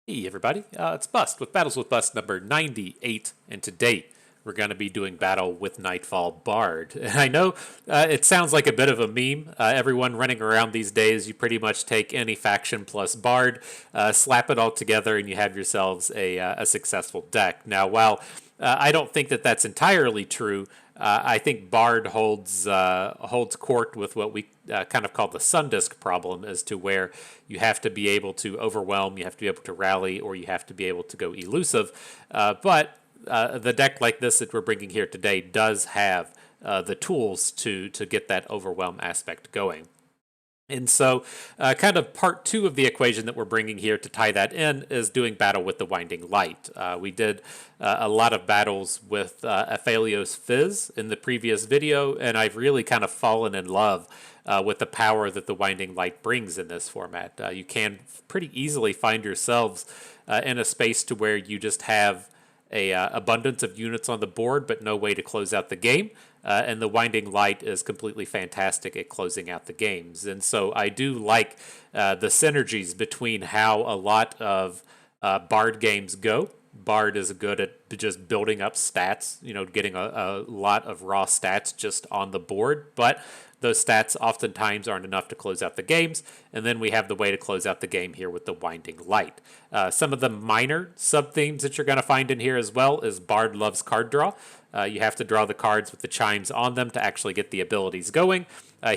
Hey everybody, it's Bust with Battles with Bust number 98, and today we're going to be doing battle with Nightfall Bard. And I know it sounds like a bit of a meme. Everyone running around these days, you pretty much take any faction plus Bard, slap it all together, and you have yourselves a successful deck. Now, while I don't think that that's entirely true, I think Bard holds court with what we kind of call the Sundisk problem, as to where you have to be able to overwhelm, you have to be able to rally, or you have to be able to go elusive. But the deck like this that we're bringing here today does have the tools to get that overwhelm aspect going. And so, kind of part two of the equation that we're bringing here to tie that in is doing battle with the Winding Light. We did a lot of battles with Aphelios Fizz in the previous video, and I've really kind of fallen in love with the power that the Winding Light brings in this format. You can pretty easily find yourselves in a space to where you just have a abundance of units on the board, but no way to close out the game. And the Winding Light is completely fantastic at closing out the games. And so I do like the synergies between how a lot of Bard games go. Bard is good at just building up stats, getting a lot of raw stats just on the board, but those stats oftentimes aren't enough to close out the games, and then we have the way to close out the game here with the Winding Light. Some of the minor sub-themes that you're going to find in here as well is Bard loves card draw. You have to draw the cards with the chimes on them to actually get the abilities going.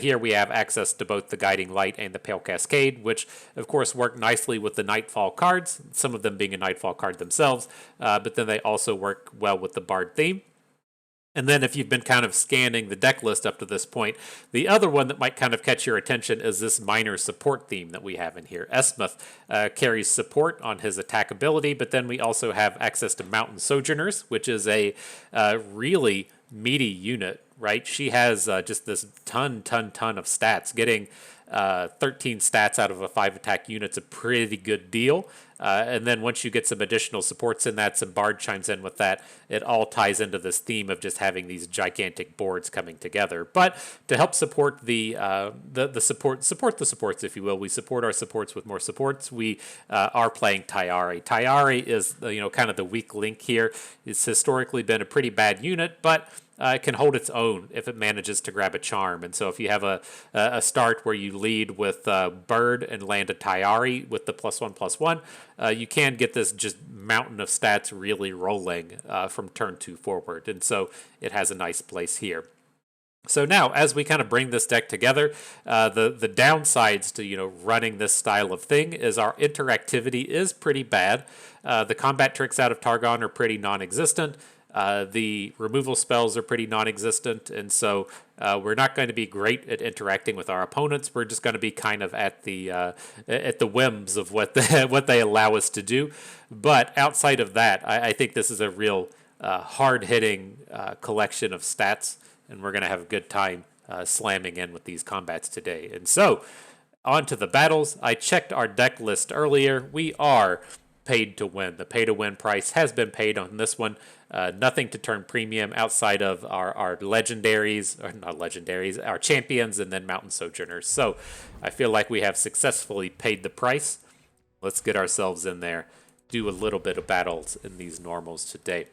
Here we have access to both the Guiding Light and the Pale Cascade, which of course work nicely with the Nightfall cards, some of them being a Nightfall card themselves, but then they also work well with the Bard theme. And then if you've been kind of scanning the deck list up to this point, the other one that might kind of catch your attention is this minor support theme that we have in here. Esmuth carries support on his attack ability, but then we also have access to Mountain Sojourners, which is a really meaty unit, right? She has just this ton of stats. Getting 13 stats out of a 5 attack unit's a pretty good deal. And then once you get some additional supports in that, some Bard chimes in with that, it all ties into this theme of just having these gigantic boards coming together. But to help support the support the supports, if you will, we support our supports with more supports. We are playing Tayari. Tayari is kind of the weak link here. It's historically been a pretty bad unit, but it can hold its own if it manages to grab a charm. And so if you have a start where you lead with Bird and land a Tayari with the +1/+1, you can get this just mountain of stats really rolling from turn 2 forward. And so it has a nice place here. So now, as we kind of bring this deck together, the downsides to running this style of thing is our interactivity is pretty bad. The combat tricks out of Targon are pretty non-existent. The removal spells are pretty non-existent, and so we're not going to be great at interacting with our opponents. We're just going to be kind of at the whims of what they allow us to do. But outside of that, I think this is a real hard-hitting collection of stats, and we're going to have a good time slamming in with these combats today. And so, on to the battles. I checked our deck list earlier. We are paid to win. The pay to win price has been paid on this one. Nothing to turn premium outside of our legendaries, or not legendaries, our champions, and then Mountain Sojourners. So I feel like we have successfully paid the price. Let's get ourselves in there, do a little bit of battles in these normals today.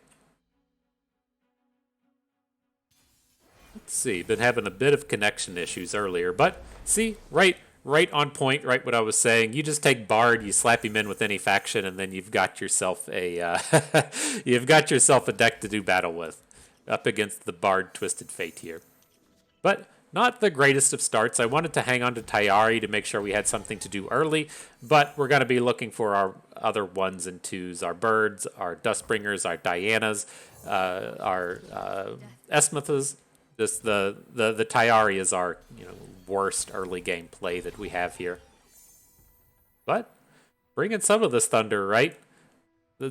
Let's see, been having a bit of connection issues earlier, but see, right on point, right what I was saying. You just take Bard, you slap him in with any faction, and then you've got yourself a you've got yourself a deck to do battle with, up against the Bard Twisted Fate here. But not the greatest of starts. I wanted to hang on to Tayari to make sure we had something to do early, but we're going to be looking for our other 1s and 2s, our Birds, our Dustbringers, our Dianas, our Esmuths. Just the Tayari is our worst early game play that we have here. But bringing some of this thunder, right?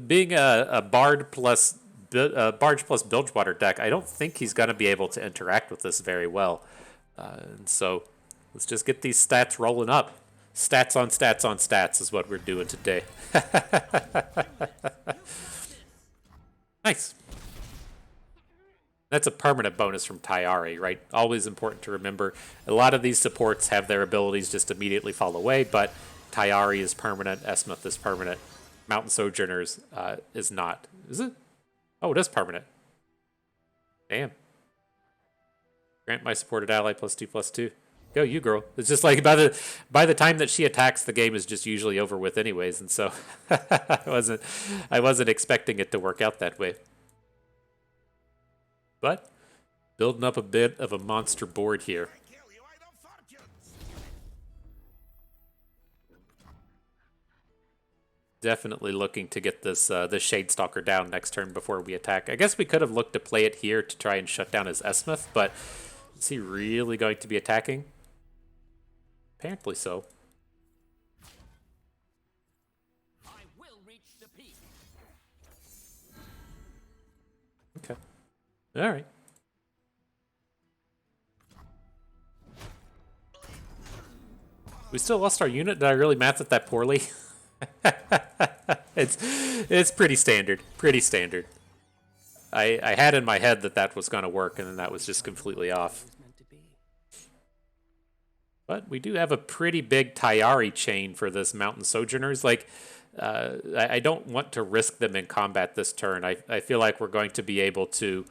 Being a Bard plus Bilgewater deck, I don't think he's going to be able to interact with this very well. And so let's just get these stats rolling up. Stats on stats on stats is what we're doing today. Nice. That's a permanent bonus from Tayari, right? Always important to remember. A lot of these supports have their abilities just immediately fall away, but Tayari is permanent, Esmuth is permanent. Mountain Sojourners is not. Is it? Oh, it is permanent. Damn. Grant my supported ally +2/+2. Go you, girl. It's just like by the time that she attacks, the game is just usually over with anyways, and so I wasn't expecting it to work out that way. But building up a bit of a monster board here. Definitely looking to get this this Shadestalker down next turn before we attack. I guess we could have looked to play it here to try and shut down his Esmith, but is he really going to be attacking? Apparently so. I will reach the peak. Okay. All right. We still lost our unit. Did I really math it that poorly? It's pretty standard. Pretty standard. I had in my head that that was going to work, and then that was just completely off. But we do have a pretty big Tyari chain for this Mountain Sojourners. Like, I don't want to risk them in combat this turn. I feel like we're going to be able to...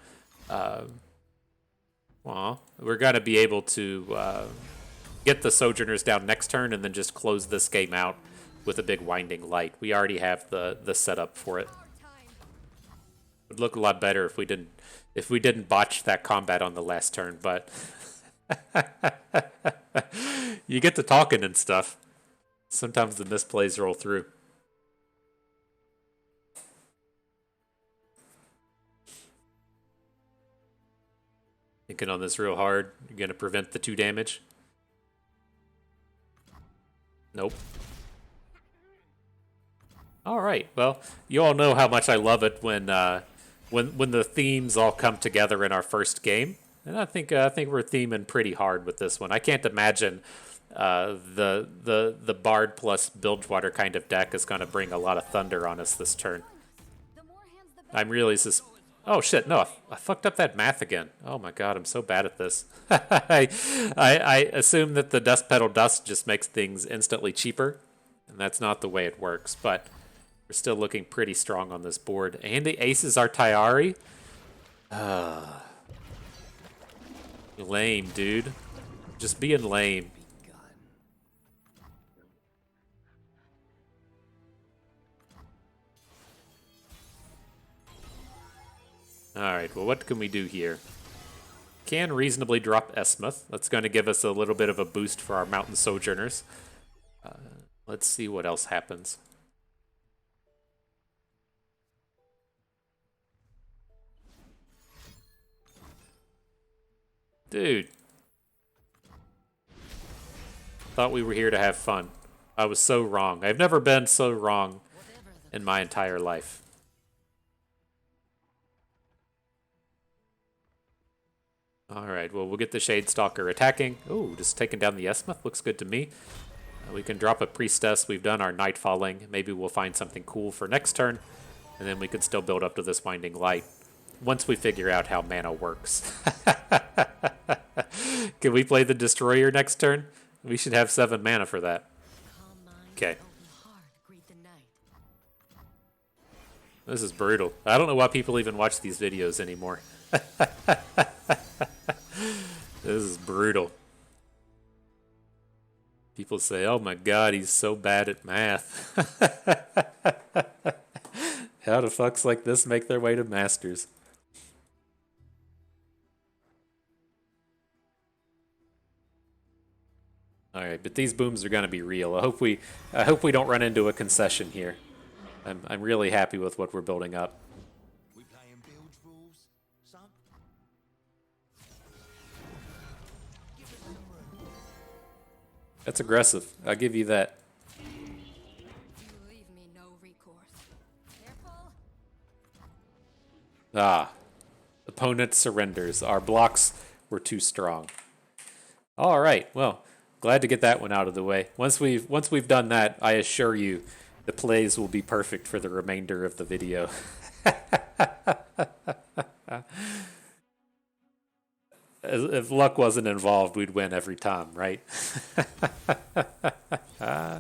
we're going to be able to get the Sojourners down next turn and then just close this game out with a big Winding Light. We already have the setup for it. It would look a lot better if we didn't botch that combat on the last turn, but... You get to talking and stuff. Sometimes the misplays roll through. Thinking on this real hard. You're going to prevent the 2 damage. Nope. All right. Well, you all know how much I love it when the themes all come together in our first game. And I think we're theming pretty hard with this one. I can't imagine the Bard plus Bilgewater kind of deck is going to bring a lot of thunder on us this turn. I'm really just... Oh shit! No, I fucked up that math again. Oh my god, I'm so bad at this. I assume that the Dust Petal Dust just makes things instantly cheaper, and that's not the way it works. But we're still looking pretty strong on this board. And the aces are Tyari. Lame, dude. Just being lame. Alright, well, what can we do here? Can reasonably drop Esmith. That's going to give us a little bit of a boost for our Mountain Sojourners. Let's see what else happens. Dude. Thought we were here to have fun. I was so wrong. I've never been so wrong in my entire life. Alright, well, we'll get the Shadestalker attacking. Ooh, just taking down the Esmith. Looks good to me. We can drop a Priestess. We've done our Nightfalling. Maybe we'll find something cool for next turn. And then we can still build up to this Winding Light. Once we figure out how mana works. Can we play the Destroyer next turn? We should have 7 mana for that. Okay. This is brutal. I don't know why people even watch these videos anymore. This is brutal. People say, oh my god, he's so bad at math. How do fucks like this make their way to Masters? Alright, but these booms are going to be real. I hope we don't run into a concession here. I'm really happy with what we're building up. We playing bilge rules, son? That's aggressive. I'll give you that. You leave me no recourse. Careful. Ah. Opponent surrenders. Our blocks were too strong. Alright, well, glad to get that one out of the way. Once we've done that, I assure you the plays will be perfect for the remainder of the video. If luck wasn't involved, we'd win every time, right? Alright,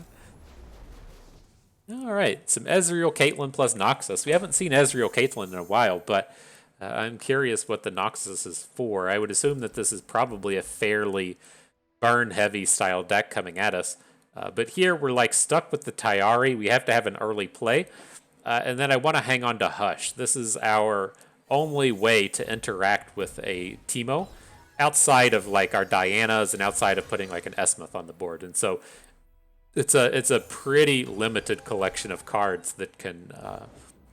right, some Ezreal Caitlyn plus Noxus. We haven't seen Ezreal Caitlyn in a while, but I'm curious what the Noxus is for. I would assume that this is probably a fairly burn-heavy style deck coming at us. But here we're like stuck with the Tyari. We have to have an early play. And then I want to hang on to Hush. This is our only way to interact with a Teemo outside of like our Dianas and outside of putting like an Esmuth on the board. And so it's a pretty limited collection of cards that can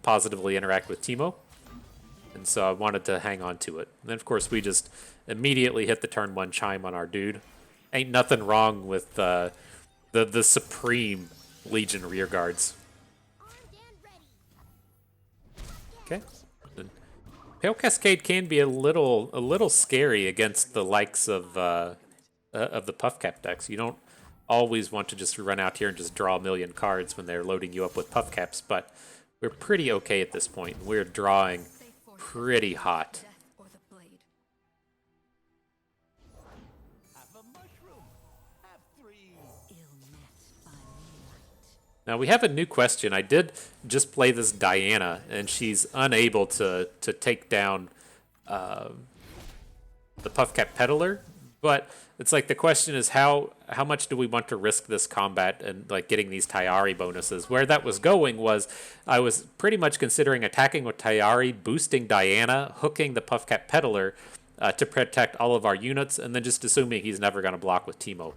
positively interact with Teemo. And so I wanted to hang on to it. And then of course we just immediately hit the turn 1 Chime on our dude. Ain't nothing wrong with the supreme Legion rear guards. Okay. And Pale Cascade can be a little scary against the likes of the Puffcap decks. You don't always want to just run out here and just draw a million cards when they're loading you up with Puffcaps, but we're pretty okay at this point. We're drawing pretty hot. Now we have a new question. I did just play this Diana, and she's unable to take down the Puffcap Peddler. But it's like the question is how much do we want to risk this combat and like getting these Tyari bonuses? Where that was going was I was pretty much considering attacking with Tyari, boosting Diana, hooking the Puffcap Peddler to protect all of our units, and then just assuming he's never going to block with Teemo.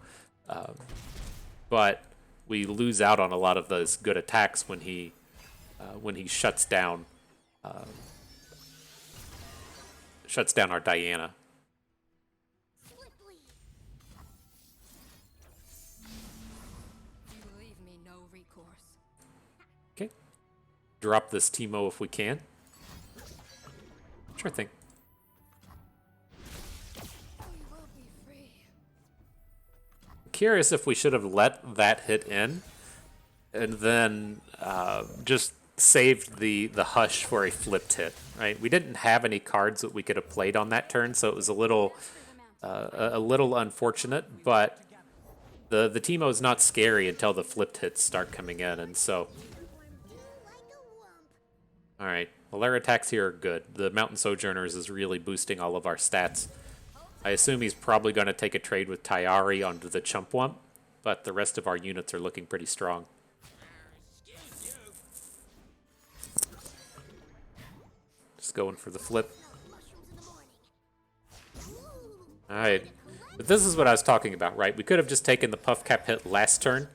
But we lose out on a lot of those good attacks when he shuts down our Diana. You leave me no recourse. Okay, drop this Teemo if we can. Sure thing. We will be free. Curious if we should have let that hit in and then just saved the hush for a flipped hit, right? We didn't have any cards that we could have played on that turn, so it was a little unfortunate, but the Teemo is not scary until the flipped hits start coming in, and so all right, well, our attacks here are good. The Mountain Sojourners is really boosting all of our stats. I assume he's probably going to take a trade with Tyari onto the Chumpwump, but the rest of our units are looking pretty strong. Just going for the flip. Alright, but this is what I was talking about, right? We could have just taken the Puffcap hit last turn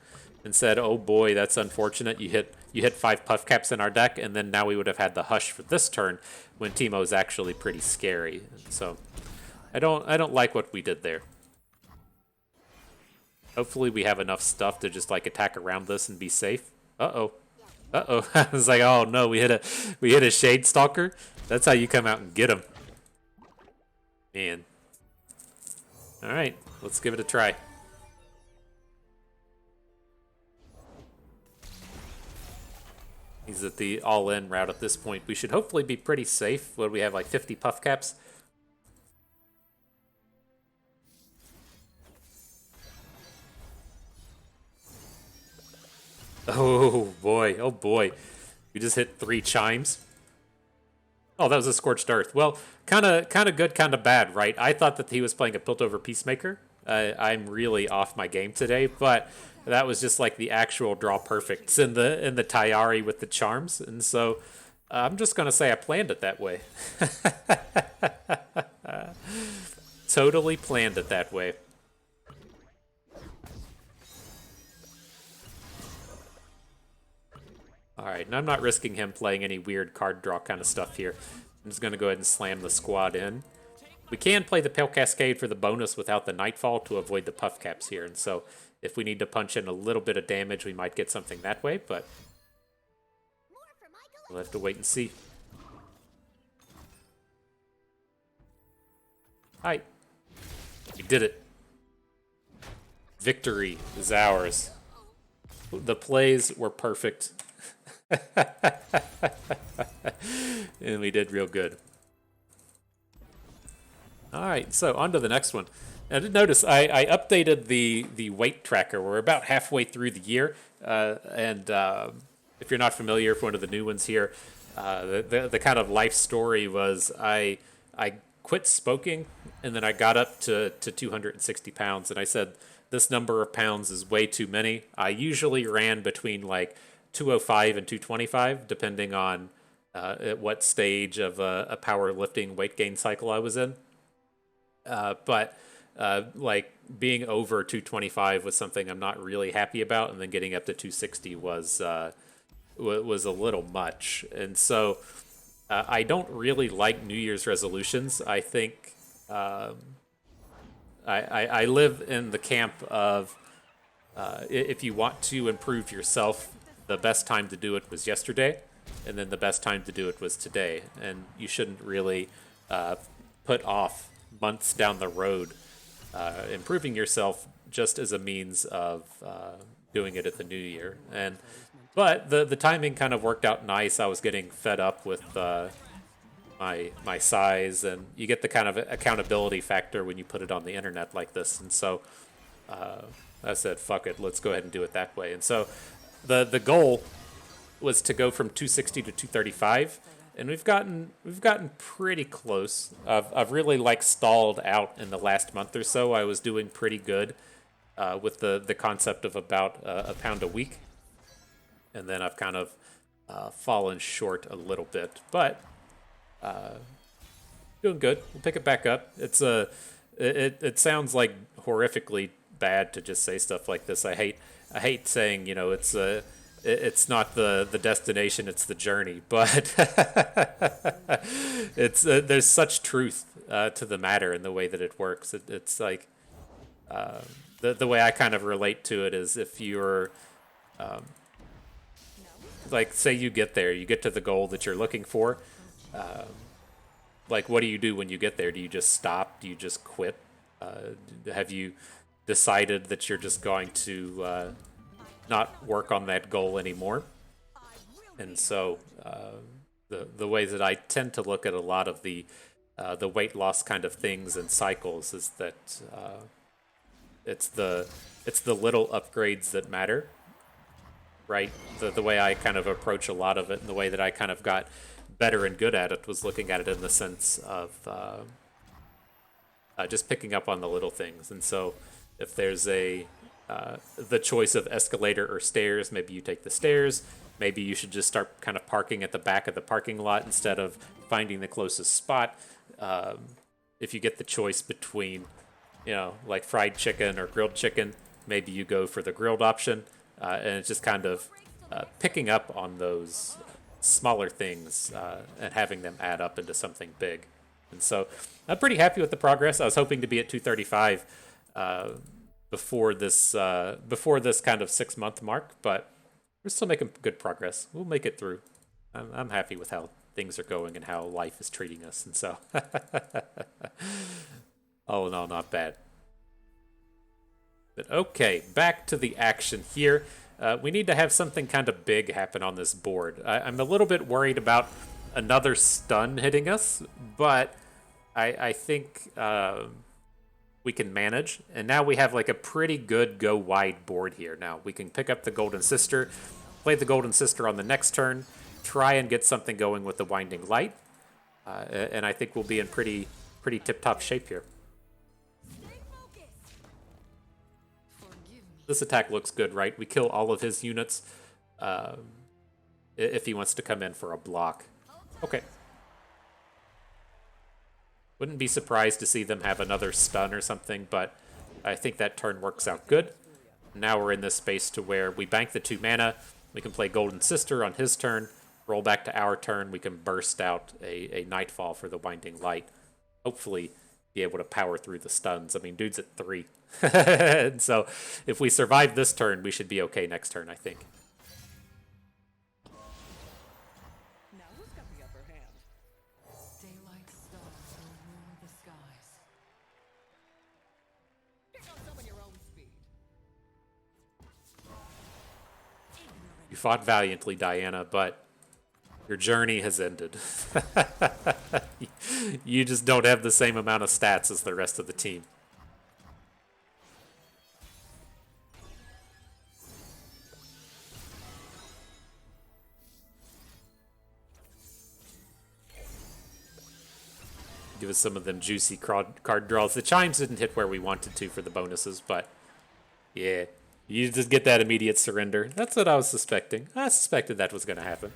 and said, oh boy, that's unfortunate. You hit 5 Puffcaps in our deck, and then now we would have had the Hush for this turn when Teemo is actually pretty scary. So I don't like what we did there. Hopefully we have enough stuff to just like attack around this and be safe. Uh-oh. Uh-oh. I was like, oh no, we hit a Shade Stalker. That's how you come out and get him. Man. Alright, let's give it a try. He's at the all-in route at this point. We should hopefully be pretty safe. What do we have, like 50 Puffcaps? Oh boy, oh boy. We just hit 3 Chimes. Oh, that was a Scorched Earth. Well, kind of good, kind of bad, right? I thought that he was playing a Piltover Peacemaker. I'm really off my game today, but that was just like the actual draw perfects in the Tyari with the charms, and so I'm just gonna say I planned it that way. Totally planned it that way. Alright, and I'm not risking him playing any weird card draw kind of stuff here. I'm just going to go ahead and slam the squad in. We can play the Pale Cascade for the bonus without the Nightfall to avoid the Puffcaps here, and so if we need to punch in a little bit of damage, we might get something that way, but we'll have to wait and see. Hi. We did it. Victory is ours. The plays were perfect. And we did real good. Alright, so on to the next one. Now, I did notice I updated the weight tracker. We're about halfway through the year, and if you're not familiar, for one of the new ones here, the kind of life story was I quit smoking, and then I got up to 260 pounds, and I said, this number of pounds is way too many. I usually ran between like 205 and 225, depending on at what stage of a powerlifting weight gain cycle I was in. But like being over 225 was something I'm not really happy about, and then getting up to 260 was a little much. And so I don't really like New Year's resolutions. I think I live in the camp of if you want to improve yourself, the best time to do it was yesterday, and then the best time to do it was today. And you shouldn't really put off months down the road improving yourself just as a means of doing it at the new year. But the timing kind of worked out nice. I was getting fed up with my size, and you get the kind of accountability factor when you put it on the internet like this. And so I said, fuck it, let's go ahead and do it that way. And so the goal was to go from 260 to 235, and we've gotten pretty close. I've really like stalled out in the last month or so. I was doing pretty good with the concept of about a pound a week, and then I've kind of fallen short a little bit, but doing good. We'll pick it back up. It sounds like horrifically bad to just say stuff like this. I hate saying, it's not the destination, it's the journey, but it's there's such truth to the matter in the way that it works. It's like the way I kind of relate to it is if you're like, say you get there, you get to the goal that you're looking for. Like, what do you do when you get there? Do you just stop? Do you just quit? Have you decided that you're just going to not work on that goal anymore? And so the way that I tend to look at a lot of the weight loss kind of things and cycles is that it's the little upgrades that matter, right? The way I kind of approach a lot of it, and the way that I kind of got better and good at it, was looking at it in the sense of just picking up on the little things. And so if there's the choice of escalator or stairs, maybe you take the stairs. Maybe you should just start kind of parking at the back of the parking lot instead of finding the closest spot. If you get the choice between, like fried chicken or grilled chicken, maybe you go for the grilled option. And it's just kind of picking up on those smaller things and having them add up into something big. And so I'm pretty happy with the progress. I was hoping to be at 235 before this kind of 6-month mark, but we're still making good progress. We'll make it through. I'm happy with how things are going and how life is treating us. And so all in all, not bad. But okay, back to the action here. We need to have something kind of big happen on this board. I'm a little bit worried about another stun hitting us, but I think we can manage. And now we have like a pretty good go wide board here. Now we can pick up the Golden Sister, play the Golden Sister on the next turn, try and get something going with the Winding Light, and I think we'll be in pretty tip-top shape here. This attack looks good, right? We kill all of his units if he wants to come in for a block. Okay. Wouldn't be surprised to see them have another stun or something, but I think that turn works out good. Now we're in this space to where we bank the 2 mana, we can play Golden Sister on his turn, roll back to our turn, we can burst out a Nightfall for the Winding Light. Hopefully be able to power through the stuns. I mean, dude's at 3. And so if we survive this turn, we should be okay next turn, I think. Now who's got the upper hand? Daylight stars will rule the skies. Pick up some of your own speed. You fought valiantly, Diana, but your journey has ended. You just don't have the same amount of stats as the rest of the team. Give us some of them juicy card draws. The chimes didn't hit where we wanted to for the bonuses, but yeah, you just get that immediate surrender. That's what I was suspecting. I suspected that was going to happen.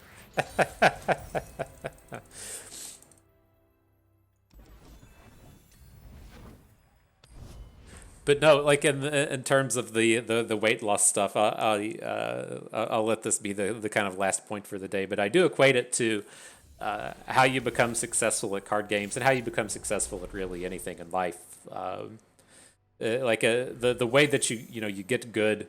But no, like in terms of the weight loss stuff, I'll let this be the kind of last point for the day. But I do equate it to how you become successful at card games and how you become successful at really anything in life. The way that you get good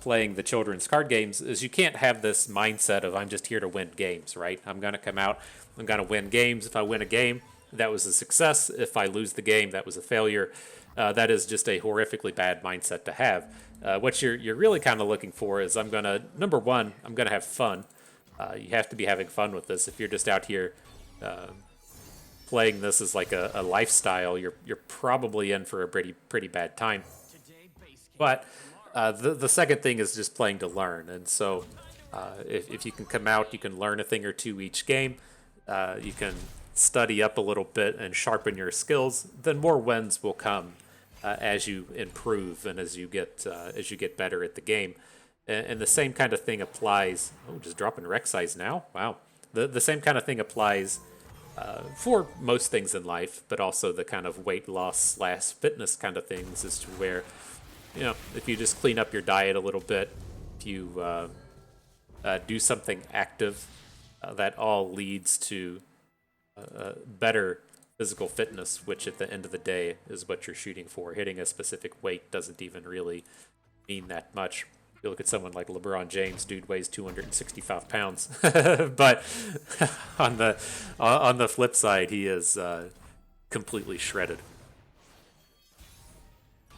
playing the children's card games is you can't have this mindset of I'm just here to win games, right? I'm gonna come out, I'm gonna win games. If I win a game, that was a success. If I lose the game, that was a failure. That is just a horrifically bad mindset to have. What you're really kind of looking for is number one, I'm gonna have fun. You have to be having fun with this. If you're just out here playing this as like a lifestyle, you're probably in for a pretty bad time. But the second thing is just playing to learn, and so if you can come out, you can learn a thing or two each game. You can study up a little bit and sharpen your skills. Then more wins will come as you improve and as you get better at the game. And the same kind of thing applies. Oh, just dropping rec size now. Wow. The same kind of thing applies for most things in life, but also the kind of weight loss / fitness kind of things, as to where, if you just clean up your diet a little bit, if you do something active, that all leads to better physical fitness, which at the end of the day is what you're shooting for. Hitting a specific weight doesn't even really mean that much. You look at someone like LeBron James, dude weighs 265 pounds, but on the flip side, he is completely shredded.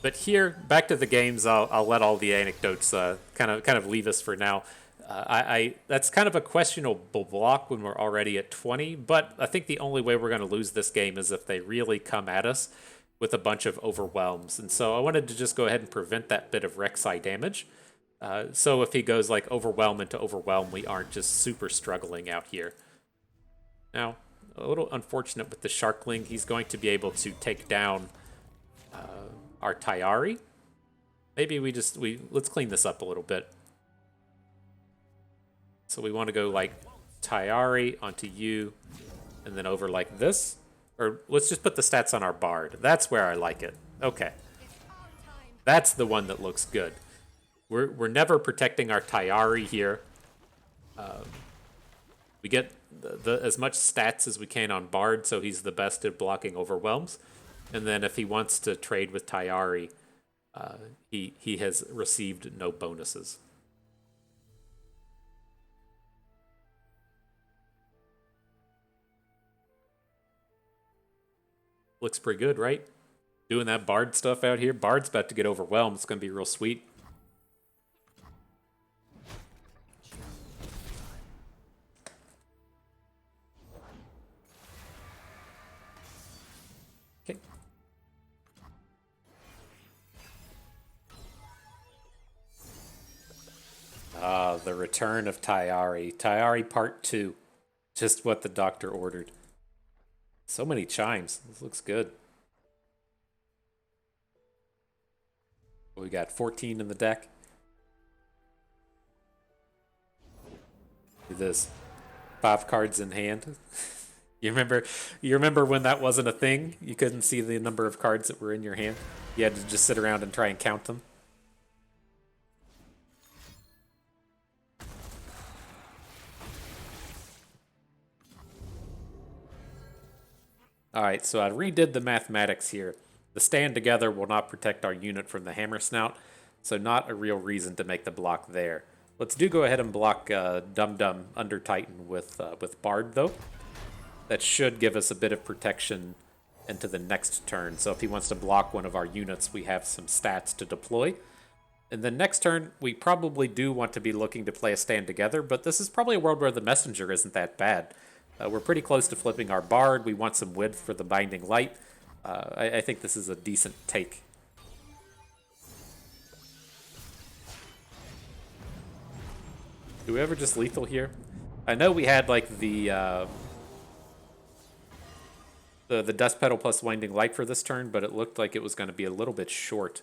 But here, back to the games. I'll let all the anecdotes kind of leave us for now. That's kind of a questionable block when we're already at 20, but I think the only way we're going to lose this game is if they really come at us with a bunch of overwhelms. And so I wanted to just go ahead and prevent that bit of Rek'Sai damage. So if he goes like overwhelm into overwhelm, we aren't just super struggling out here. Now, a little unfortunate with the Sharkling. He's going to be able to take down our Tayari. Maybe let's clean this up a little bit. So we want to go like Tayari onto you, and then over like this. Or let's just put the stats on our Bard. That's where I like it. Okay. That's the one that looks good. We're never protecting our Tayari here. We get as much stats as we can on Bard, so he's the best at blocking overwhelms. And then if he wants to trade with Tayari, he has received no bonuses. Looks pretty good, right? Doing that Bard stuff out here. Bard's about to get overwhelmed. It's going to be real sweet. Okay. Ah, the return of Tayari. Tayari Part 2. Just what the doctor ordered. So many chimes. This looks good. We got 14 in the deck. Do this. 5 cards in hand. You remember when that wasn't a thing? You couldn't see the number of cards that were in your hand. You had to just sit around and try and count them. Alright, so I redid the mathematics here. The stand together will not protect our unit from the hammer snout, so not a real reason to make the block there. Let's go ahead and block Dum Dum under Titan with Bard, though. That should give us a bit of protection into the next turn. So if he wants to block one of our units, we have some stats to deploy. And then next turn, we probably do want to be looking to play a stand together, but this is probably a world where the Messenger isn't that bad. We're pretty close to flipping our Bard. We want some width for the Binding Light. I think this is a decent take. Do we ever just lethal here? I know we had like the the Dust Petal plus Winding Light for this turn, but it looked like it was going to be a little bit short.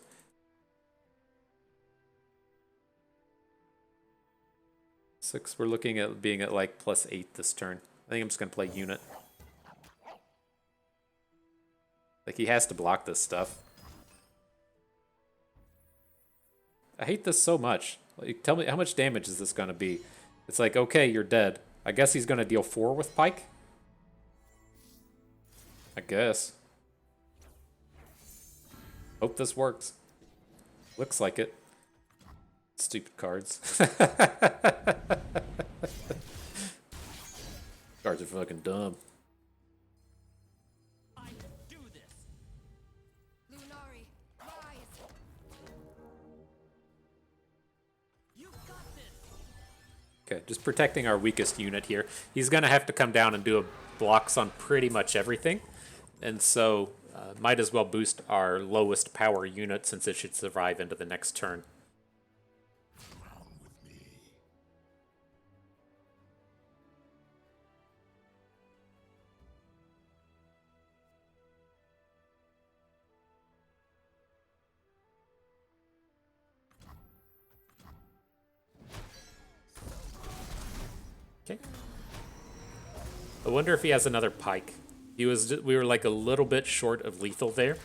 Six, we're looking at being at like +8 this turn. I think I'm just going to play Unit. Like, he has to block this stuff. I hate this so much. Like, tell me, how much damage is this going to be? It's like, okay, you're dead. I guess he's going to deal 4 with Pike? I guess. Hope this works. Looks like it. Stupid cards. Cards are fucking dumb. I do this. Lunari, rise! You got this. Okay, just protecting our weakest unit here. He's going to have to come down and do blocks on pretty much everything. And so, might as well boost our lowest power unit since it should survive into the next turn. Okay. I wonder if he has another Pike. We were like a little bit short of lethal there.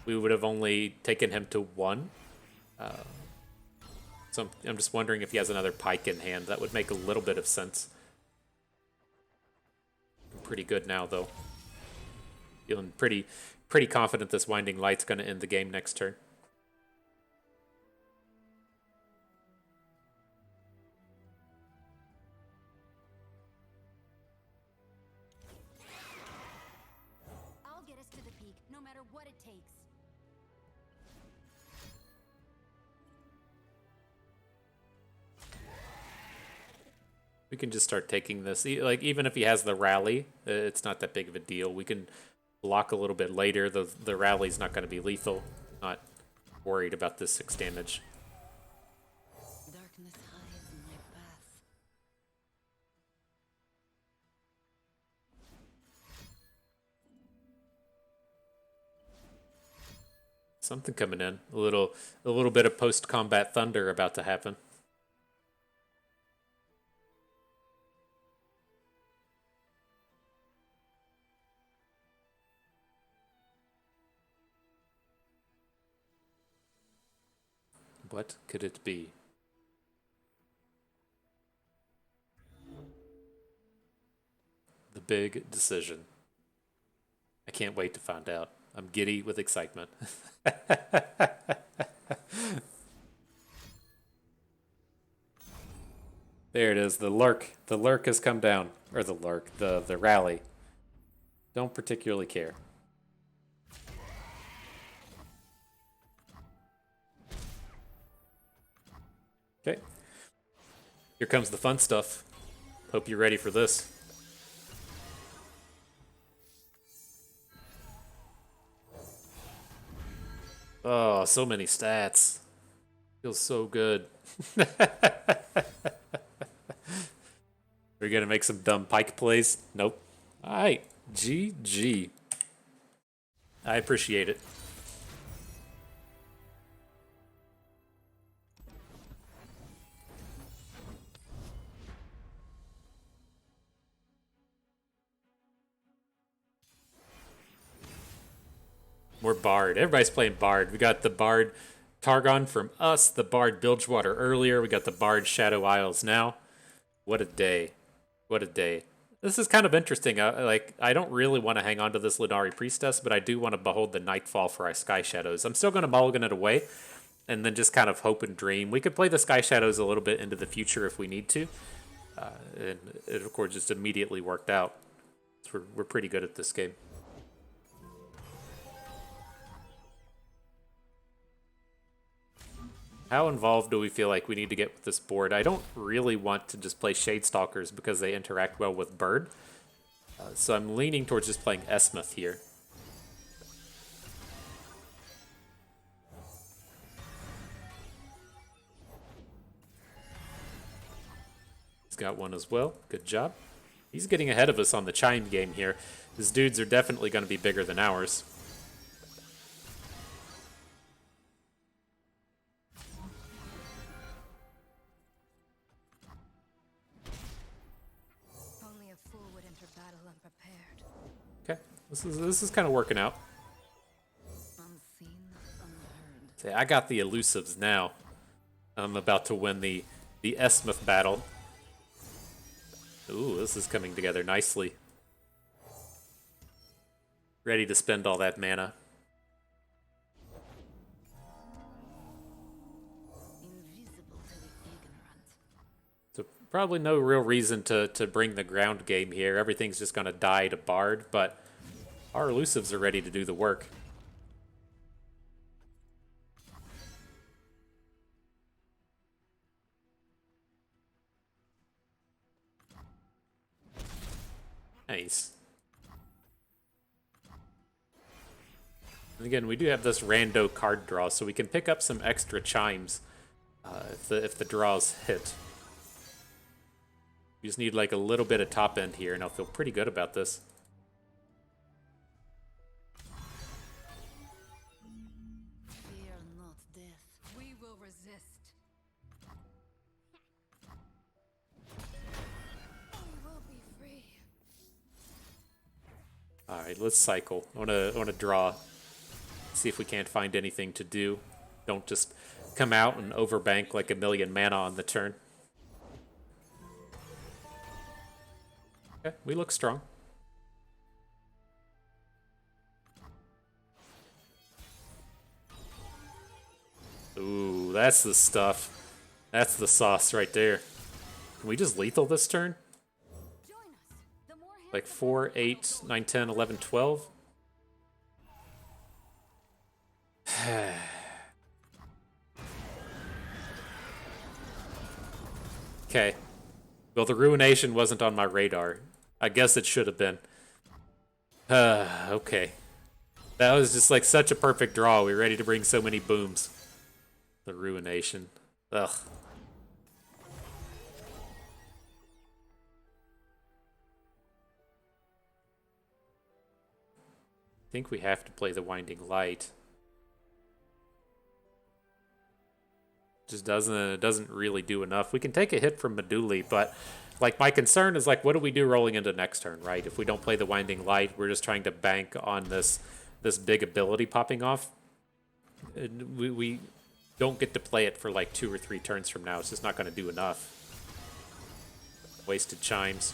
We would have only taken him to 1. So I'm just wondering if he has another Pike in hand. That would make a little bit of sense. I'm pretty good now, though. Feeling pretty confident this Winding Light's going to end the game next turn. I'll get us to the peak, no matter what it takes. We can just start taking this. Like, even if he has the rally, it's not that big of a deal. We can block a little bit later. The rally's not going to be lethal. Not worried about this 6 damage. Darkness hides in my path. Something coming in. A little bit of post-combat thunder about to happen. What could it be? The big decision. I can't wait to find out. I'm giddy with excitement. There it is, the lurk. The lurk has come down. Or the lurk, the rally. Don't particularly care. Okay. Here comes the fun stuff. Hope you're ready for this. Oh, so many stats. Feels so good. We're gonna make some dumb Pike plays? Nope. Alright. GG. I appreciate it. More Bard. Everybody's playing Bard. We got the Bard Targon from us, the Bard Bilgewater earlier. We got the Bard Shadow Isles now. What a day. What a day. This is kind of interesting. I don't really want to hang on to this Lunari Priestess, but I do want to behold the Nightfall for our Sky Shadows. I'm still going to mulligan it away and then just kind of hope and dream. We could play the Sky Shadows a little bit into the future if we need to. And it, of course, just immediately worked out. So we're pretty good at this game. How involved do we feel like we need to get with this board? I don't really want to just play Shadestalkers because they interact well with Bird. So I'm leaning towards just playing Esmuth here. He's got one as well. Good job. He's getting ahead of us on the Chime game here. His dudes are definitely going to be bigger than ours. Only a fool would enter battle unprepared. Okay, this is kind of working out. Unseen, unheard. See, I got the elusives now. I'm about to win the Esmuth battle. Ooh, this is coming together nicely. Ready to spend all that mana. Invisible to the ignorant. So probably no real reason to bring the ground game here. Everything's just going to die to Bard, but our elusives are ready to do the work. Nice. And again, we do have this rando card draw, so we can pick up some extra chimes if the draws hit. We just need like a little bit of top end here, and I'll feel pretty good about this. Fear not death. We will resist. We will be free. All right, let's cycle. I wanna draw. See if we can't find anything to do. Don't just come out and overbank like a million mana on the turn. Okay, we look strong. Ooh, that's the stuff. That's the sauce right there. Can we just lethal this turn? Join us. The more hands Like the 4, 8, 9, 10, 11, 12? Okay. Well, the Ruination wasn't on my radar. I guess it should have been. Okay. That was just like such a perfect draw. We were ready to bring so many booms. The Ruination. Ugh. I think we have to play the Winding Light. Just doesn't really do enough. We can take a hit from Meduli, but like my concern is like, what do we do rolling into next turn, right? If we don't play the Winding Light, we're just trying to bank on this big ability popping off. And we don't get to play it for like 2 or 3 turns from now. It's just not going to do enough. Wasted Chimes.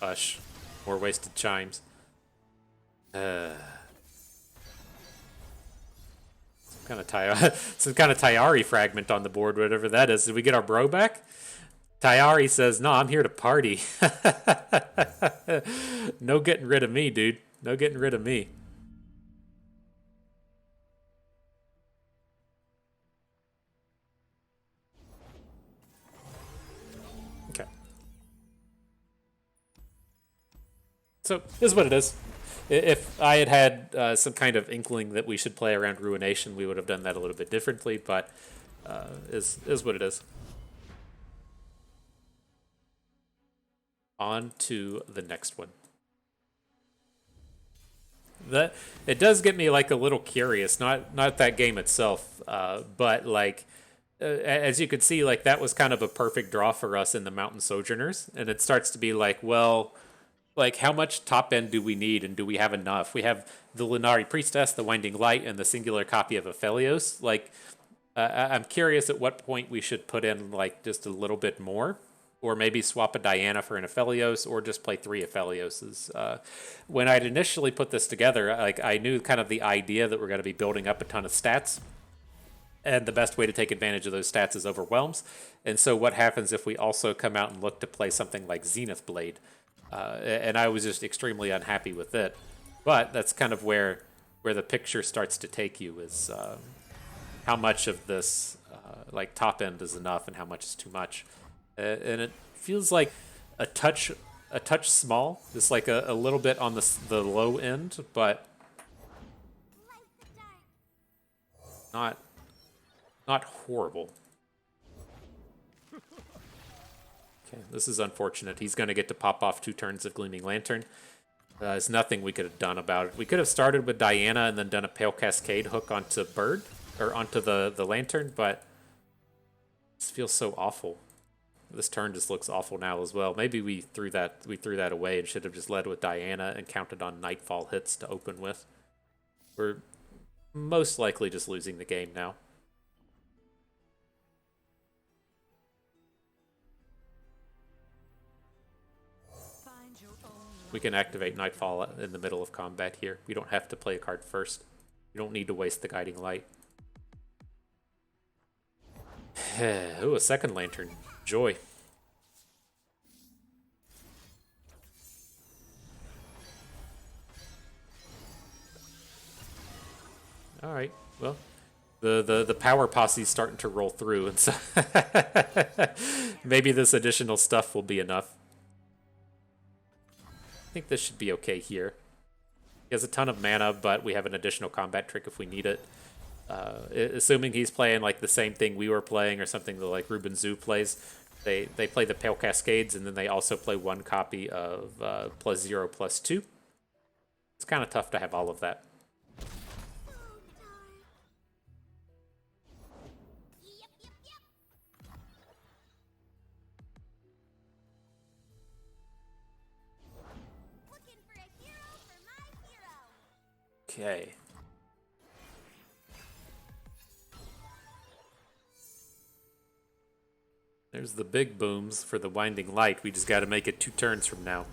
Hush. More wasted Chimes. Some kind of Tyari fragment on the board, whatever that is. Did we get our bro back? Tyari says, no, I'm here to party. No getting rid of me, dude. No getting rid of me. Okay. So, this is what it is. If I had some kind of inkling that we should play around Ruination, we would have done that a little bit differently, but is what it is. On to the next one. It does get me like a little curious, not that game itself, but like as you could see, like that was kind of a perfect draw for us in the Mountain Sojourners, and it starts to be like, well, like how much top end do we need, and do we have enough? We have the Lunari Priestess, the Winding Light, and the singular copy of Aphelios. Like I'm curious at what point we should put in like just a little bit more, or maybe swap a Diana for an Aphelios, or just play 3 Aphelioses. When I'd initially put this together, like I knew kind of the idea that we're going to be building up a ton of stats, and the best way to take advantage of those stats is Overwhelms. And so what happens if we also come out and look to play something like Zenith Blade? And I was just extremely unhappy with it. But that's kind of where the picture starts to take you, is how much of this like top end is enough and how much is too much. And it feels like a touch small, just like a little bit on the low end, but not horrible. Okay, this is unfortunate. He's going to get to pop off 2 turns of Gleaming Lantern. There's nothing we could have done about it. We could have started with Diana and then done a Pale Cascade hook onto Bird, or onto the Lantern, but this feels so awful. This turn just looks awful now as well. Maybe we threw that away and should have just led with Diana and counted on Nightfall hits to open with. We're most likely just losing the game now. Find your own We can activate Nightfall in the middle of combat here. We don't have to play a card first. You don't need to waste the Guiding Light. Ooh, a second Lantern. Joy. All right. Well, the power posse's starting to roll through, and so maybe this additional stuff will be enough. I think this should be okay here. He has a ton of mana, but we have an additional combat trick if we need it. Assuming he's playing like the same thing we were playing or something that like Ruben Zoo plays, they play the Pale Cascades and then they also play 1 copy of +0, +2. It's kind of tough to have all of that. Looking for a hero for my hero. Okay. There's the big booms for the Winding Light. We just got to make it 2 turns from now.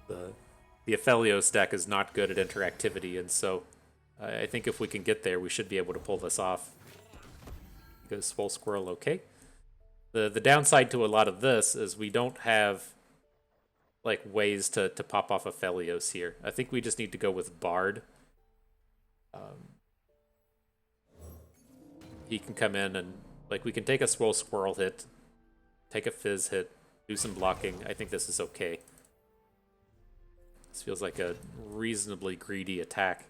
The Aphelios deck is not good at interactivity, and so I think if we can get there, we should be able to pull this off. Goes Swole Squirrel, okay. The downside to a lot of this is we don't have like ways to pop off Aphelios here. I think we just need to go with Bard. He can come in and like we can take a Swole Squirrel hit, take a Fizz hit, do some blocking. I think this is okay. This feels like a reasonably greedy attack.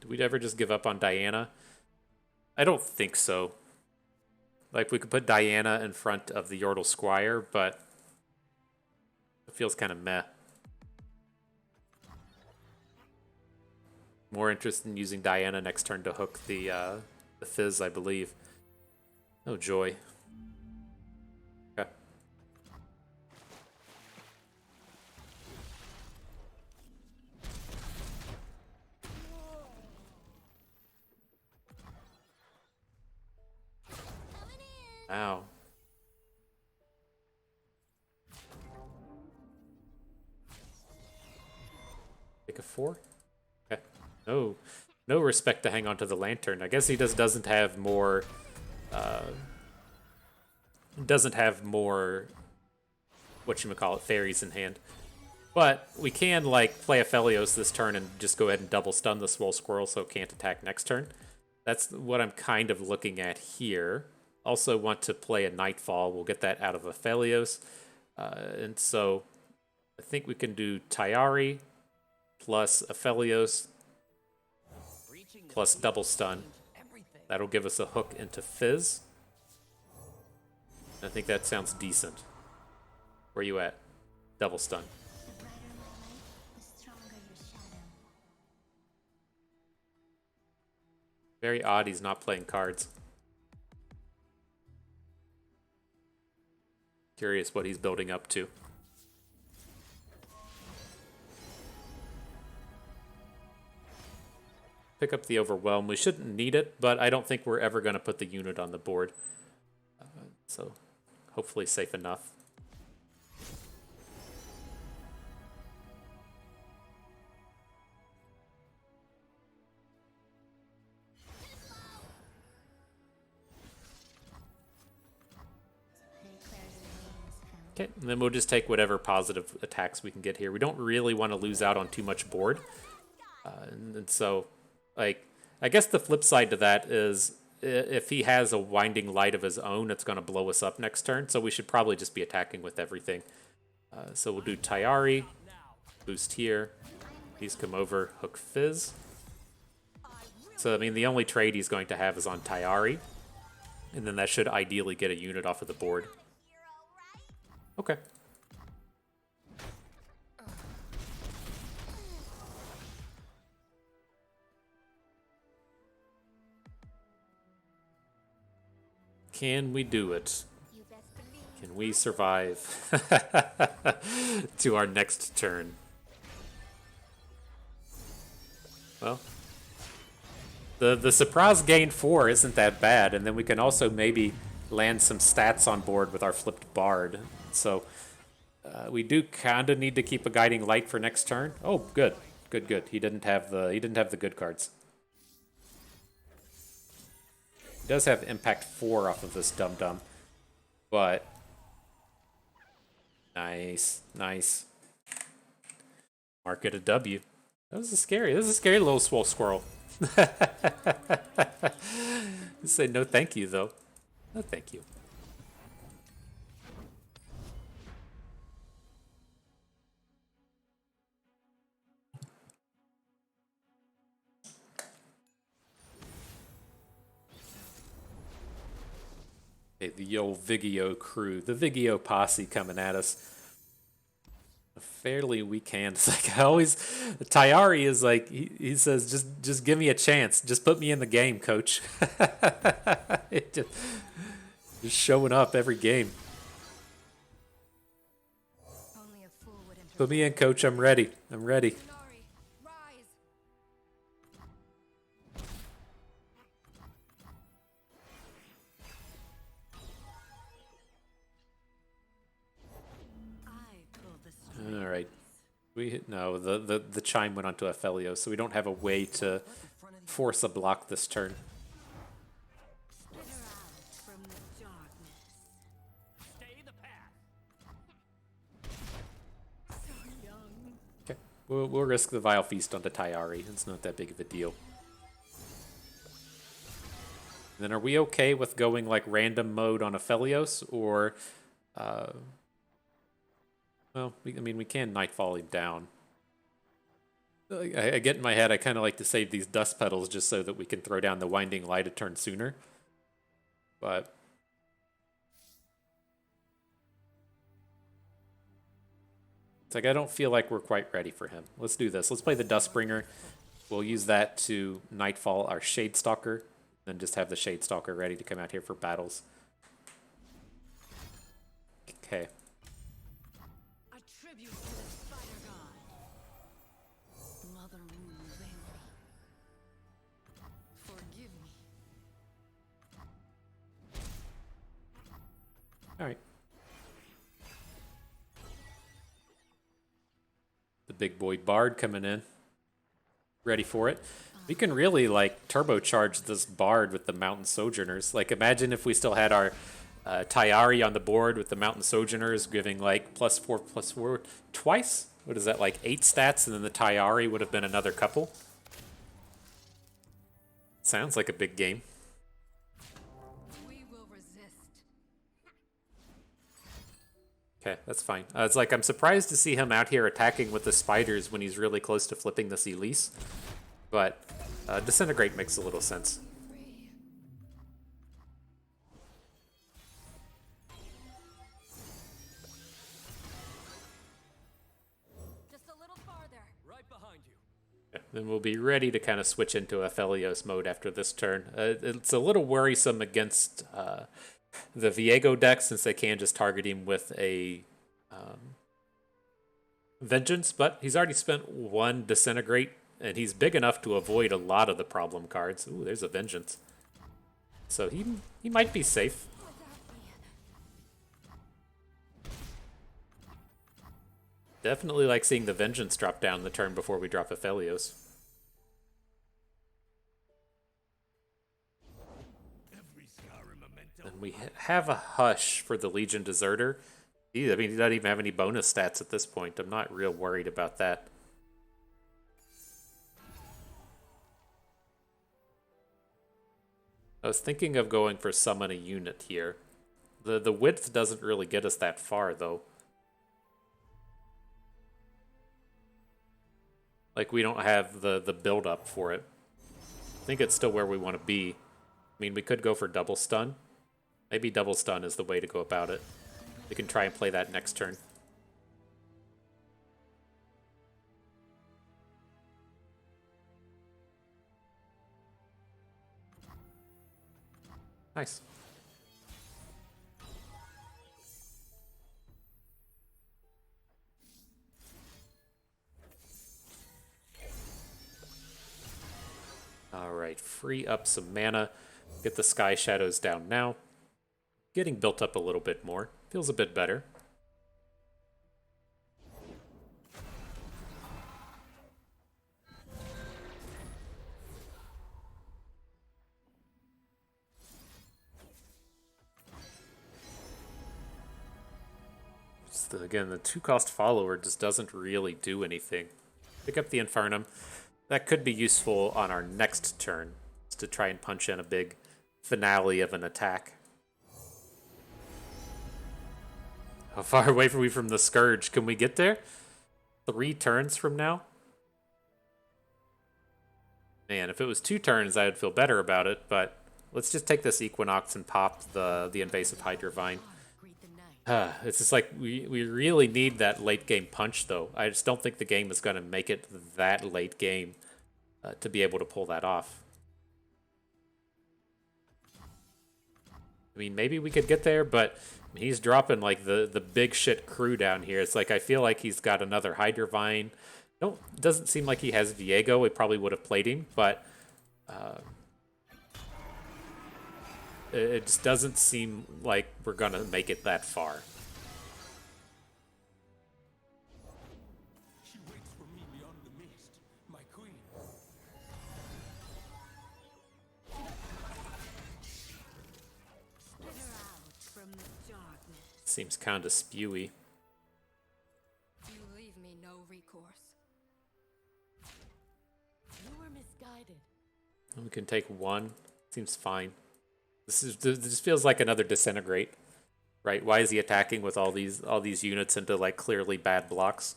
Do we ever just give up on Diana? I don't think so. Like, we could put Diana in front of the Yordle Squire, but it feels kind of meh. More interested in using Diana next turn to hook the Fizz, I believe. Oh, joy. Okay. Ow. Take a 4? Okay. No respect to hang on to the Lantern. I guess he doesn't have more whatchamacallit, fairies in hand. But we can like play Aphelios this turn and just go ahead and double stun the Swole Squirrel so it can't attack next turn. That's what I'm kind of looking at here. Also want to play a Nightfall. We'll get that out of Aphelios. And so I think we can do Tyari plus Aphelios plus double stun. That'll give us a hook into Fizz. I think that sounds decent. Where you at? Double stun. The brighter my light, the stronger your shadow. Very odd he's not playing cards. Curious what he's building up to. Pick up the Overwhelm. We shouldn't need it, but I don't think we're ever going to put the unit on the board. So hopefully safe enough. Okay, and then we'll just take whatever positive attacks we can get here. We don't really want to lose out on too much board. And so, like, I guess the flip side to that is if he has a Winding Light of his own, it's going to blow us up next turn. So we should probably just be attacking with everything. So we'll do Tyari, boost here. Please come over, hook Fizz. So, I mean, the only trade he's going to have is on Tyari. And then that should ideally get a unit off of the board. Okay. Can we do it? You best believe. Can we survive to our next turn? Well, the surprise gain 4 isn't that bad, and then we can also maybe land some stats on board with our flipped bard. So we do kind of need to keep a guiding light for next turn. Oh, good, good, good. He didn't have the good cards. He does have impact 4 off of this dum dum, but nice, nice. Mark it a W. That was a scary. This is a scary little swole squirrel. Say no, thank you, though. No, thank you. Hey, the old Vigio crew, the Vigio posse coming at us. A fairly weak hand. It's like I always, Tyari is like he says, just give me a chance, just put me in the game, coach. It just showing up every game. Only a fool would enter. Put me in, coach. I'm ready. I'm ready. Glory, rise. I pull the string. All right. No, the chime went onto Aphelios, so we don't have a way to force a block this turn. Skitter out from the darkness. Stay the path. So young. Okay. We'll risk the Vile Feast onto Tyari. It's not that big of a deal. And then are we okay with going like random mode on Aphelios, or well, I mean, we can Nightfall him down. I get in my head, I kind of like to save these dust petals just so that we can throw down the Winding Light a turn sooner. But it's like I don't feel like we're quite ready for him. Let's do this. Let's play the Dustbringer. We'll use that to Nightfall our Shadestalker, then just have the Shadestalker ready to come out here for battles. Okay. A tribute to the spider god. Mother Moon veil me. Forgive me. All right. The big boy Bard coming in. Ready for it. We can really, like, turbocharge this Bard with the Mountain Sojourners. Like, imagine if we still had our Tyari on the board with the Mountain Sojourners giving, like, +4/+4 twice? What is that, like 8 stats? And then the Tyari would have been another couple? Sounds like a big game. We will resist. Okay, that's fine. It's like I'm surprised to see him out here attacking with the spiders when he's really close to flipping this Elise. But Disintegrate makes a little sense. Free. Just a little farther. Right behind you. Then we'll be ready to kind of switch into Aphelios mode after this turn. It's a little worrisome against the Viego deck since they can just target him with a Vengeance, but he's already spent 1 Disintegrate, and he's big enough to avoid a lot of the problem cards. Ooh, there's a Vengeance. So he might be safe. Definitely like seeing the Vengeance drop down the turn before we drop Aphelios. And we have a Hush for the Legion Deserter. I mean, he doesn't even have any bonus stats at this point. I'm not real worried about that. I was thinking of going for Summon a Unit here. The width doesn't really get us that far, though. Like, we don't have the build-up for it. think it's still where we want to be. I mean, we could go for double stun. Maybe double stun is the way to go about it. We can try and play that next turn. Nice. Alright, free up some mana. Get the Sky Shadows down now. Getting built up a little bit more. Feels a bit better. Again, the 2-cost follower just doesn't really do anything. Pick up the Infernum. That could be useful on our next turn, to try and punch in a big finale of an attack. How far away are we from the Scourge? Can we get there? 3 turns from now? Man, if it was 2 turns, I would feel better about it, but let's just take this Equinox and pop the invasive Hydrovine. It's just like, we really need that late game punch, though. I just don't think the game is going to make it that late game to be able to pull that off. I mean, maybe we could get there, but he's dropping like the big shit crew down here. It's like, I feel like he's got another Hydrovine. Doesn't seem like he has Viego. We probably would have played him, but it just doesn't seem like we're gonna make it that far. She waits for me beyond the mist, my queen. Get her out from the darkness. Seems kind of spewy. You leave me no recourse. You were misguided. We can take 1. Seems fine. This just feels like another Disintegrate, right? Why is he attacking with all these units into like clearly bad blocks?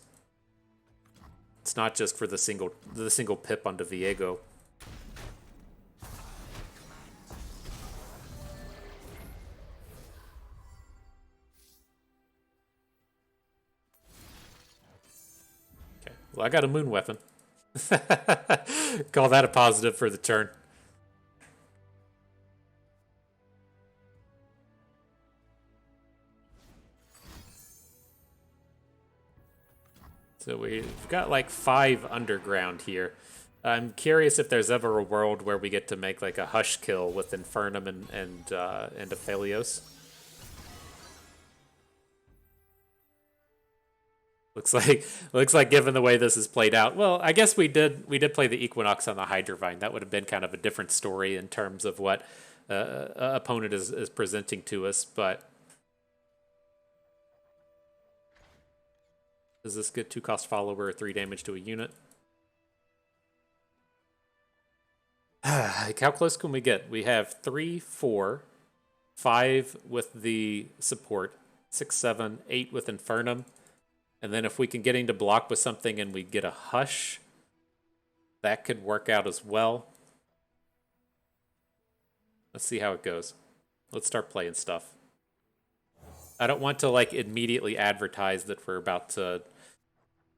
It's not just for the single pip onto Viego. Okay, well I got a moon weapon. Call that a positive for the turn. So we've got like 5 underground here. I'm curious if there's ever a world where we get to make like a hush kill with Infernum and Aphelios. Looks like given the way this is played out. Well, I guess we did play the Equinox on the Hydrovine. That would have been kind of a different story in terms of what opponent is presenting to us, but does this get 2-cost follower or 3 damage to a unit? How close can we get? We have 3, 4, 5 with the support, 6, 7, 8 with Infernum. And then if we can get into block with something and we get a Hush, that could work out as well. Let's see how it goes. Let's start playing stuff. I don't want to like immediately advertise that we're about to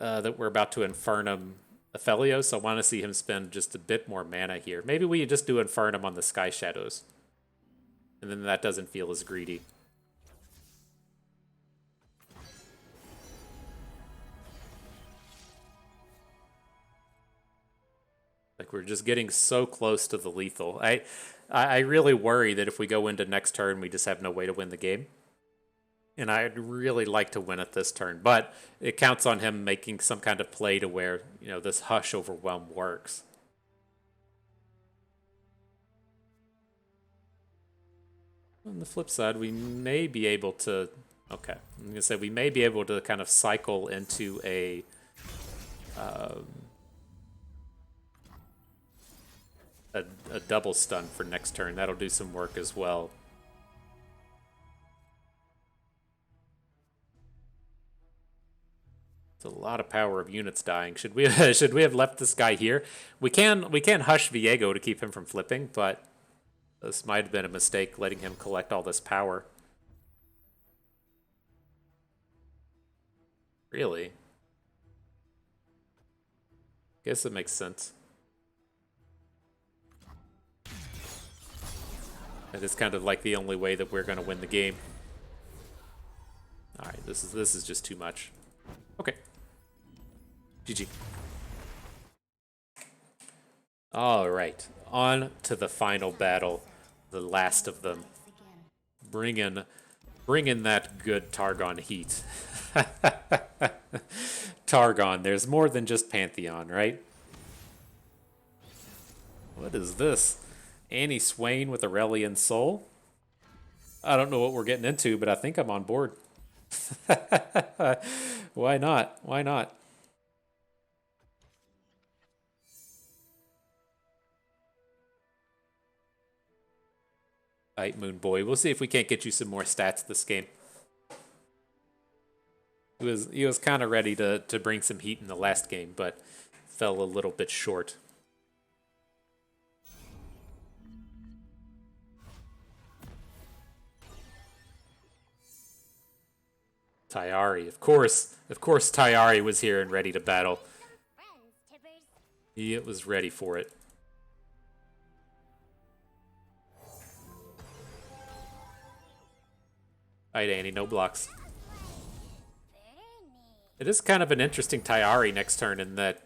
Infernum Aphelios. I want to see him spend just a bit more mana here. Maybe we just do Infernum on the Sky Shadows, and then that doesn't feel as greedy. Like we're just getting so close to the lethal. I really worry that if we go into next turn, we just have no way to win the game. And I'd really like to win it this turn, but it counts on him making some kind of play to where, you know, this Hush Overwhelm works. On the flip side, we may be able to... Okay, I'm going to say we may be able to kind of cycle into a double stun for next turn. That'll do some work as well. It's a lot of power of units dying. Should we should we have left this guy here? We can hush Viego to keep him from flipping, but this might have been a mistake letting him collect all this power. Really? Guess it makes sense. That is kind of like the only way that we're going to win the game. All right, this is just too much. Okay. GG. All right, on to the final battle, the last of them. Bring in that good Targon heat. Targon, there's more than just Pantheon, right? What is this? Annie Swain with Aurelian Soul? I don't know what we're getting into, but I think I'm on board. Why not? Why not? Alright, Moon Boy. We'll see if we can't get you some more stats this game. He was kind of ready to bring some heat in the last game, but fell a little bit short. Tayari, of course Tayari was here and ready to battle. He was ready for it. Alright, Annie, no blocks. It is kind of an interesting Tayari next turn in that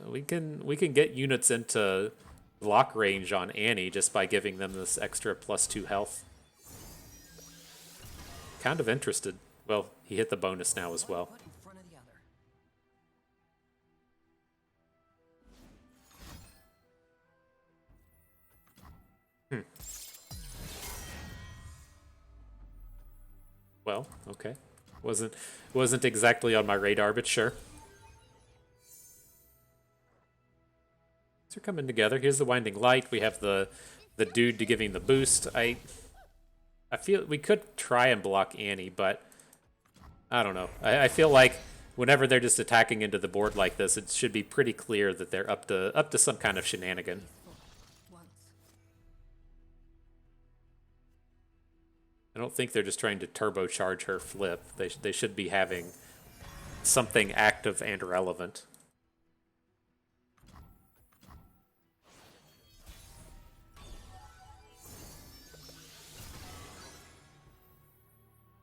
we can get units into block range on Annie just by giving them this extra +2 health. Kind of interested. Well, he hit the bonus now as well. Well, okay. Wasn't exactly on my radar, but sure. They're coming together. Here's the Winding Light. We have the dude to giving the boost. I feel we could try and block Annie, but I don't know. I feel like whenever they're just attacking into the board like this, it should be pretty clear that they're up to some kind of shenanigan. I don't think they're just trying to turbocharge her flip. They should be having something active and relevant.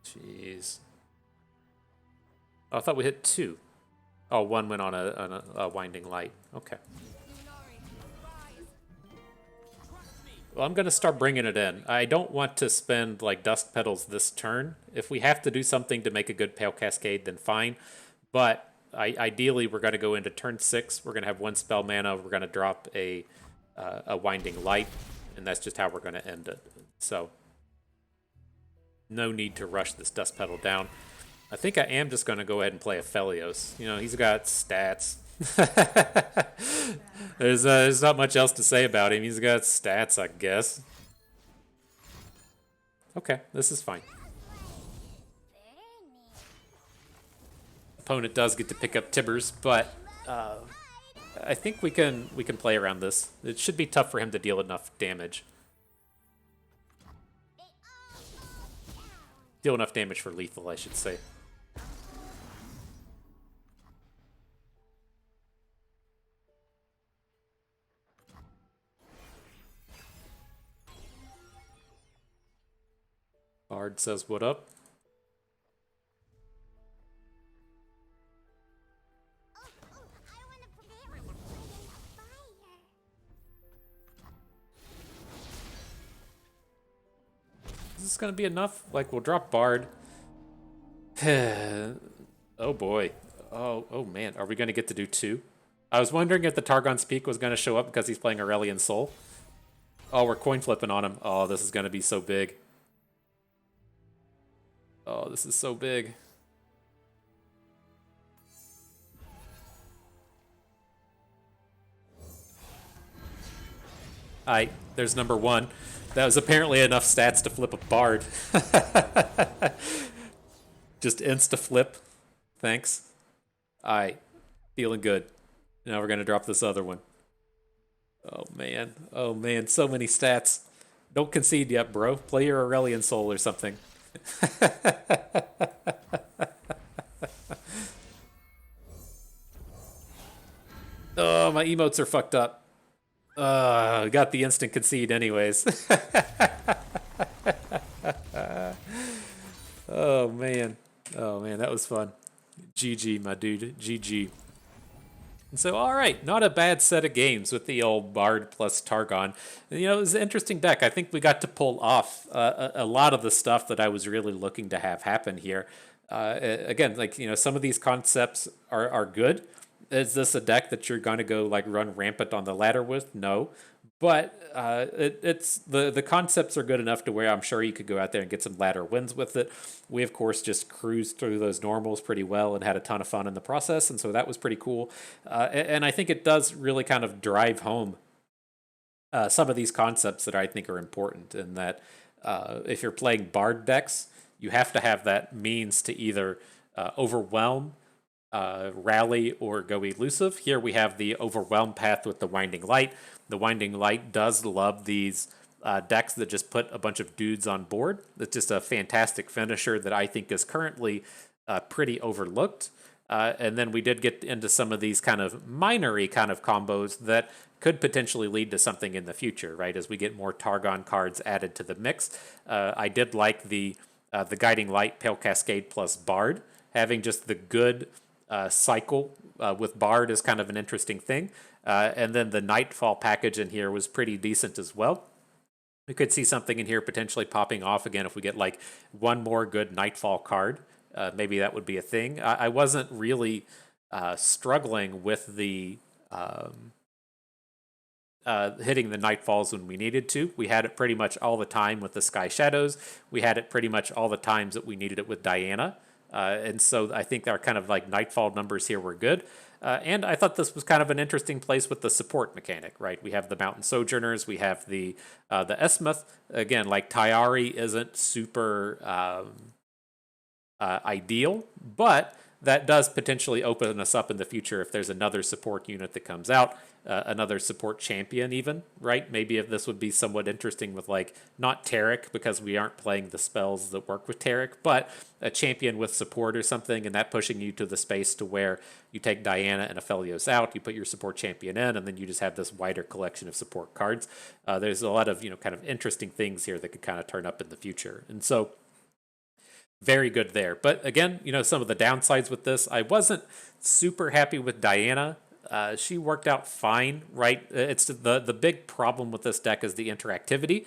Jeez. Oh, I thought we hit 2. Oh, 1 went on a Winding Light. Okay. Well, I'm going to start bringing it in. I don't want to spend, like, Dusk Petals this turn. If we have to do something to make a good Pale Cascade, then fine. But ideally, we're going to go into turn 6. We're going to have 1 spell mana. We're going to drop a Winding Light. And that's just how we're going to end it. So, no need to rush this Dusk Petal down. I think I am just going to go ahead and play Aphelios. You know, he's got stats. There's not much else to say about him. He's got stats, I guess. Okay, this is fine. Opponent does get to pick up Tibbers, but I think we can play around this. It should be tough for him to deal enough damage. Deal enough damage for lethal, I should say. Bard says, what up? Is this going to be enough? Like, we'll drop Bard. Oh, boy. Oh, man. Are we going to get to do 2? I was wondering if the Targon's Peak was going to show up because he's playing Aurelian Soul. Oh, we're coin flipping on him. Oh, this is going to be so big. Oh, this is so big. Alright, there's number 1. That was apparently enough stats to flip a Bard. Just insta-flip. Thanks. All right, feeling good. Now we're gonna drop this other one. Oh man, so many stats. Don't concede yet, bro. Play your Aurelian Soul or something. Oh, my emotes are fucked up. Got the instant concede anyways. Oh man. Oh man, that was fun. GG, my dude. GG. And so, all right, not a bad set of games with the old Bard plus Targon. And, you know, it was an interesting deck. I think we got to pull off a lot of the stuff that I was really looking to have happen here. Again, like, you know, some of these concepts are good. Is this a deck that you're going to go like run rampant on the ladder with? No. But it's the concepts are good enough to where I'm sure you could go out there and get some ladder wins with it. We of course just cruised through those normals pretty well and had a ton of fun in the process, and so that was pretty cool. And I think it does really kind of drive home some of these concepts that I think are important. In that if you're playing Bard decks, you have to have that means to either overwhelm, rally, or go elusive. Here we have the overwhelm path with the Winding Light. The Winding Light does love these decks that just put a bunch of dudes on board. It's just a fantastic finisher that I think is currently pretty overlooked. And then we did get into some of these kind of minory kind of combos that could potentially lead to something in the future, right? As we get more Targon cards added to the mix. I did like the Guiding Light, Pale Cascade plus Bard. Having just the good cycle with Bard is kind of an interesting thing. And then the Nightfall package in here was pretty decent as well. We could see something in here potentially popping off again if we get like one more good Nightfall card. Maybe that would be a thing. I wasn't really struggling with the hitting the Nightfalls when we needed to. We had it pretty much all the time with the Sky Shadows. We had it pretty much all the times that we needed it with Diana. And so I think our kind of like Nightfall numbers here were good. And I thought this was kind of an interesting place with the support mechanic, right? We have the Mountain Sojourners, we have the Esmuth. Again, like Tyari isn't super ideal, but that does potentially open us up in the future if there's another support unit that comes out, another support champion even, right? Maybe if this would be somewhat interesting with like, not Taric because we aren't playing the spells that work with Taric, but a champion with support or something, and that pushing you to the space to where you take Diana and Aphelios out, you put your support champion in, and then you just have this wider collection of support cards. There's a lot of, you know, kind of interesting things here that could kind of turn up in the future. And so very good there. But again, you know, some of the downsides with this, I wasn't super happy with Diana. She worked out fine, right? It's the big problem with this deck is the interactivity.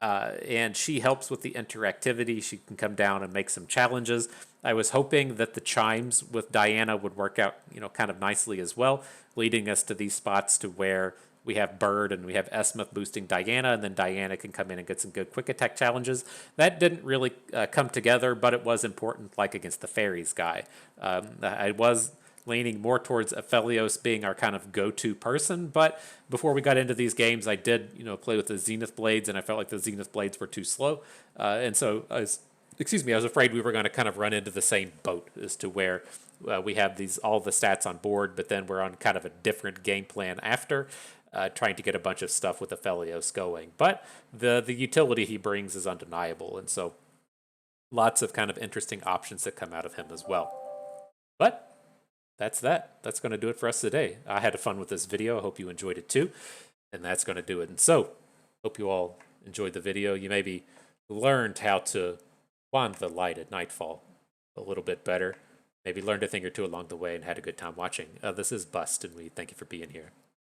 And she helps with the interactivity. She can come down and make some challenges. I was hoping that the Chimes with Diana would work out, you know, kind of nicely as well, leading us to these spots to where we have Bird and we have Esmuth boosting Diana, and then Diana can come in and get some good quick attack challenges. That didn't really come together, but it was important, like against the Fairies guy. I was leaning more towards Aphelios being our kind of go-to person, but before we got into these games, I did, you know, play with the Zenith Blades, and I felt like the Zenith Blades were too slow, and so I was afraid we were going to kind of run into the same boat as to where we have all the stats on board, but then we're on kind of a different game plan after. Trying to get a bunch of stuff with Aphelios going. But the utility he brings is undeniable, and so lots of kind of interesting options that come out of him as well. But that's that. That's going to do it for us today. I had fun with this video. I hope you enjoyed it too. And that's going to do it. And so, hope you all enjoyed the video. You maybe learned how to wand the light at Nightfall a little bit better. Maybe learned a thing or two along the way and had a good time watching. This is Bust, and we thank you for being here.